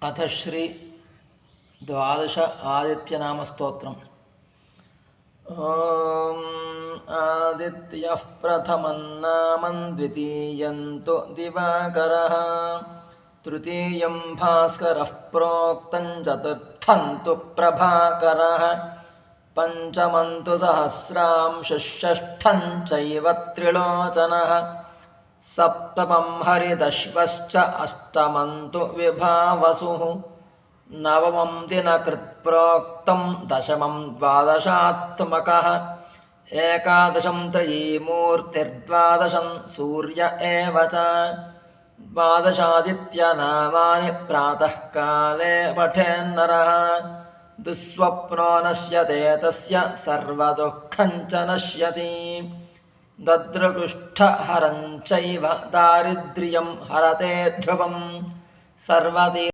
अथ श्री द्वादश आदित्यनामस्तोत्रम्। ॐ आदित्यः प्रथमं नामं द्वितीयं तु दिवाकरः तृतीयं भास्करः प्रोक्तं चतुर्थं तु प्रभाकरः पञ्चमं तु सहस्रांशः षष्ठं चैव त्रिलोचनः सप्तमं हरिदश्वश्च अष्टमं तु विभावसुः नवमं दिनकृत्प्रोक्तं दशमं द्वादशात्मकः एकादशं त्रयीमूर्तिर्द्वादशं सूर्य एव च द्वादशादित्यनामानि प्रातःकाले पठेन्नरः दुःस्वप्नो नश्यते तस्य सर्वदुःखं च नश्यति दद्रकुष्ठहरं चैव दारिद्र्यं हरते ध्रुवं सर्वदि